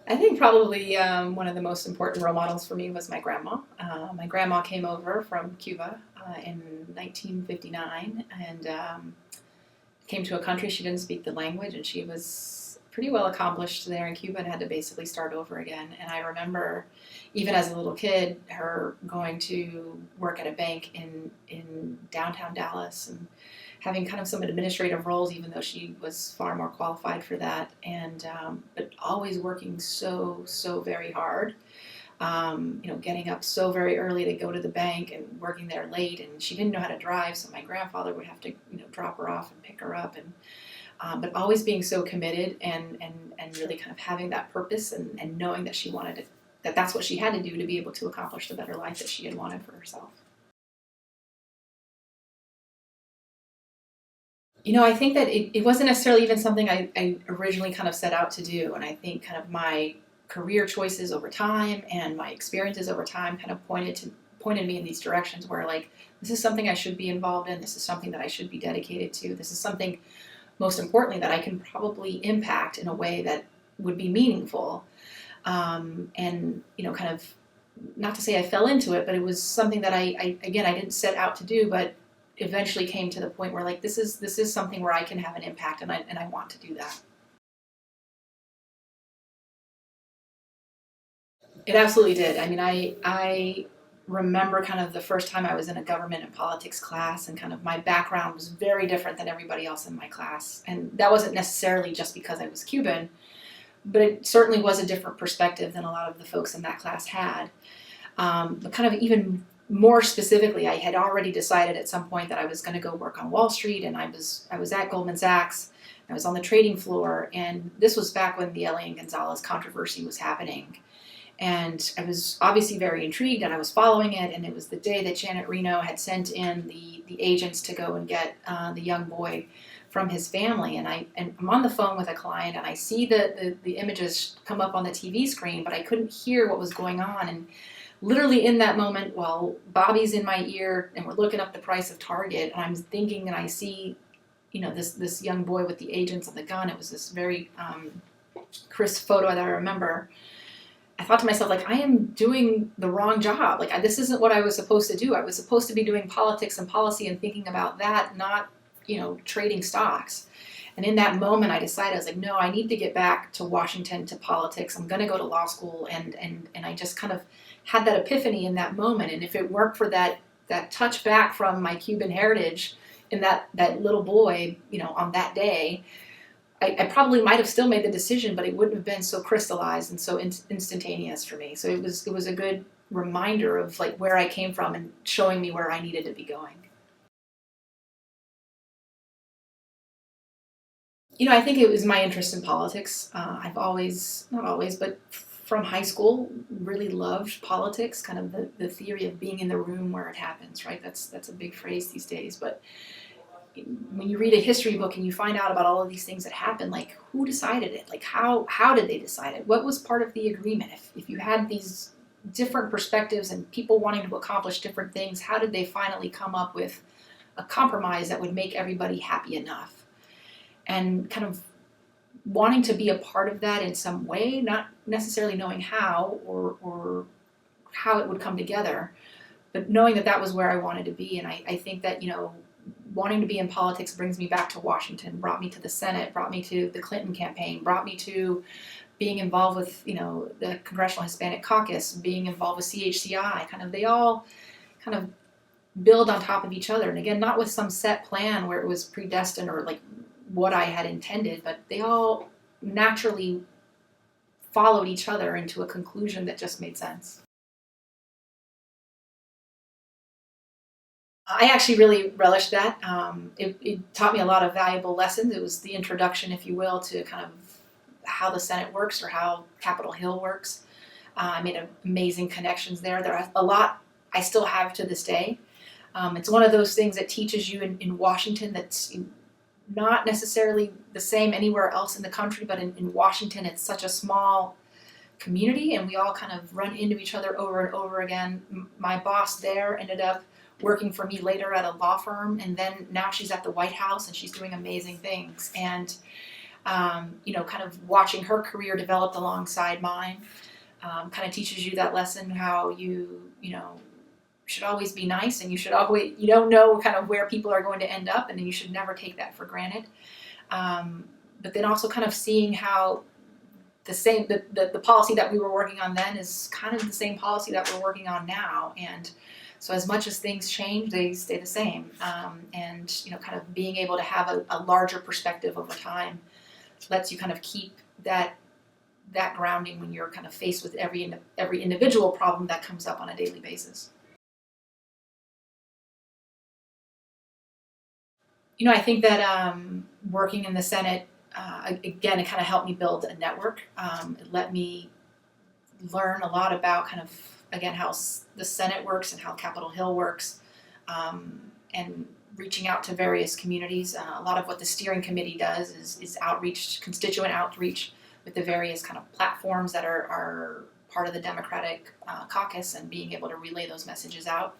I think probably one of the most important role models for me was my grandma. My grandma came over from Cuba in 1959 and came to a country she didn't speak the language, and she was pretty well accomplished there in Cuba and had to basically start over again. And I remember, even as a little kid, her going to work at a bank in downtown Dallas and having kind of some administrative roles, even though she was far more qualified for that, and but always working so very hard. Getting up so very early to go to the bank and working there late, and she didn't know how to drive, so my grandfather would have to drop her off and pick her up, and but always being so committed and really kind of having that purpose and knowing that she wanted that's what she had to do to be able to accomplish the better life that she had wanted for herself. I think that it wasn't necessarily even something I originally kind of set out to do. And I think kind of my career choices over time and my experiences over time kind of pointed me in these directions where, like, this is something I should be involved in. This is something that I should be dedicated to. This is something, most importantly, that I can probably impact in a way that would be meaningful. Kind of, not to say I fell into it, but it was something that I didn't set out to do, but eventually came to the point where, like, this is something where I can have an impact, and I want to do that. It absolutely did. I mean, I remember kind of the first time I was in a government and politics class, and kind of my background was very different than everybody else in my class. And that wasn't necessarily just because I was Cuban, but it certainly was a different perspective than a lot of the folks in that class had. But kind of even more specifically, I had already decided at some point that I was going to go work on Wall Street, and I was at Goldman Sachs. I was on the trading floor, and this was back when the Elian Gonzalez controversy was happening. And I was obviously very intrigued, and I was following it, and it was the day that Janet Reno had sent in the agents to go and get the young boy from his family. And I'm on the phone with a client, and I see the images come up on the TV screen, but I couldn't hear what was going on. And literally in that moment, while Bobby's in my ear and we're looking up the price of Target, and I'm thinking, and I see, this young boy with the agents and the gun. It was this very crisp photo that I remember. I thought to myself, like, I am doing the wrong job. Like, this isn't what I was supposed to do. I was supposed to be doing politics and policy and thinking about that, not, trading stocks. And in that moment, I decided, I was like, no, I need to get back to Washington, to politics. I'm going to go to law school. And I just kind of had that epiphany in that moment. And if it weren't for that touch back from my Cuban heritage in that little boy, on that day, I probably might have still made the decision, but it wouldn't have been so crystallized and so instantaneous for me. So it was a good reminder of, like, where I came from and showing me where I needed to be going. I think it was my interest in politics. I've always, not always, but from high school, really loved politics, kind of the theory of being in the room where it happens, right? That's a big phrase these days. But when you read a history book and you find out about all of these things that happened, like, who decided it? Like, how did they decide it? What was part of the agreement? If you had these different perspectives and people wanting to accomplish different things, how did they finally come up with a compromise that would make everybody happy enough? And kind of wanting to be a part of that in some way, not necessarily knowing how or how it would come together, but knowing that was where I wanted to be. And I think that, wanting to be in politics brings me back to Washington, brought me to the Senate, brought me to the Clinton campaign, brought me to being involved with, the Congressional Hispanic Caucus, being involved with CHCI. They all kind of build on top of each other. And again, not with some set plan where it was predestined or like what I had intended, but they all naturally followed each other into a conclusion that just made sense. I actually really relished that. It taught me a lot of valuable lessons. It was the introduction, if you will, to kind of how the Senate works or how Capitol Hill works. I made amazing connections there. There are a lot I still have to this day. It's one of those things that teaches you in Washington that's not necessarily the same anywhere else in the country, but in Washington, it's such a small community, and we all kind of run into each other over and over again. My boss there ended up working for me later at a law firm, and then now she's at the White House, and she's doing amazing things. And Kind of watching her career develop alongside mine, kind of teaches you that lesson how you should always be nice, and you don't know kind of where people are going to end up, and you should never take that for granted. But then also kind of seeing how the policy that we were working on then is kind of the same policy that we're working on now. And so as much as things change, they stay the same. And kind of being able to have a larger perspective over time lets you kind of keep that grounding when you're kind of faced with every individual problem that comes up on a daily basis. I think that working in the Senate, again, it kind of helped me build a network. It let me learn a lot about kind of, again, how the Senate works and how Capitol Hill works, and reaching out to various communities. A lot of what the steering committee does is outreach, constituent outreach with the various kind of platforms that are part of the Democratic caucus, and being able to relay those messages out.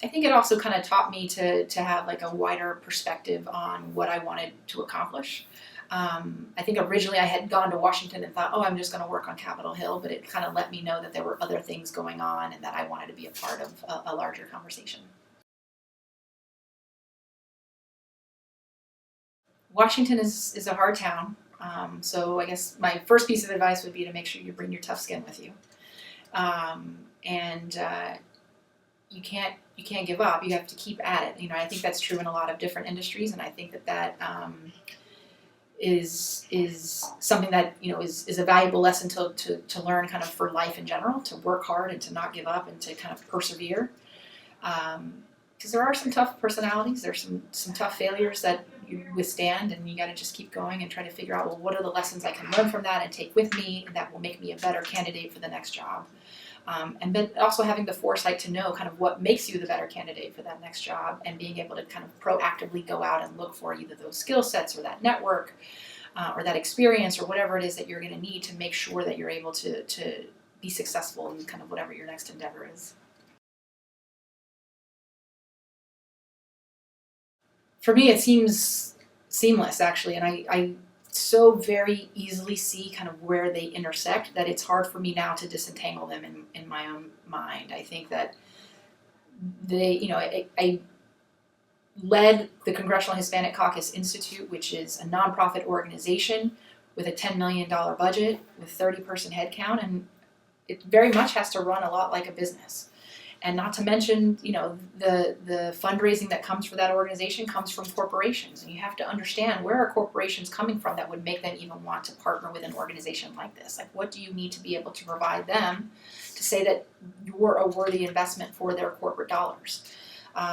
I think it also kind of taught me to have like a wider perspective on what I wanted to accomplish. I think originally I had gone to Washington and thought, oh, I'm just going to work on Capitol Hill, but it kind of let me know that there were other things going on and that I wanted to be a part of a larger conversation. Washington is a hard town, so I guess my first piece of advice would be to make sure you bring your tough skin with you, and you can't give up. You have to keep at it. I think that's true in a lot of different industries, and I think that is something that is a valuable lesson to learn kind of for life in general. To work hard and to not give up and to kind of persevere, because there are some tough personalities. There's some tough failures that you withstand, and you got to just keep going and try to figure out, well, what are the lessons I can learn from that and take with me, and that will make me a better candidate for the next job. And then also having the foresight to know kind of what makes you the better candidate for that next job, and being able to kind of proactively go out and look for either those skill sets or that network or that experience or whatever it is that you're going to need to make sure that you're able to be successful in kind of whatever your next endeavor is. For me, it seems seamless, actually, and I so very easily see kind of where they intersect that it's hard for me now to disentangle them in my own mind. I think that I led the Congressional Hispanic Caucus Institute, which is a nonprofit organization with a $10 million budget with 30-person headcount, and it very much has to run a lot like a business. And not to mention, the fundraising that comes for that organization comes from corporations. And you have to understand, where are corporations coming from that would make them even want to partner with an organization like this? Like, what do you need to be able to provide them to say that you're a worthy investment for their corporate dollars?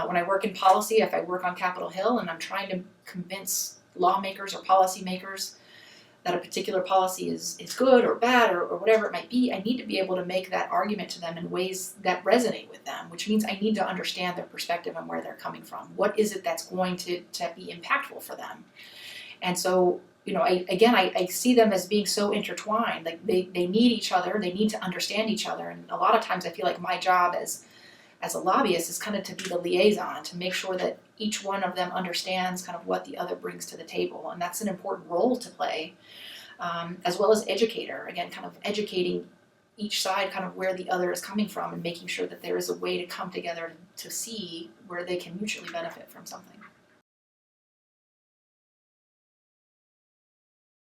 When I work in policy, if I work on Capitol Hill and I'm trying to convince lawmakers or policymakers that a particular policy is good or bad or whatever it might be, I need to be able to make that argument to them in ways that resonate with them, which means I need to understand their perspective and where they're coming from. What is it that's going to be impactful for them? And so, I see them as being so intertwined. Like they need each other, they need to understand each other. And a lot of times I feel like my job as a lobbyist is kind of to be the liaison, to make sure that each one of them understands kind of what the other brings to the table. And that's an important role to play, as well as educator. Again, kind of educating each side kind of where the other is coming from, and making sure that there is a way to come together to see where they can mutually benefit from something.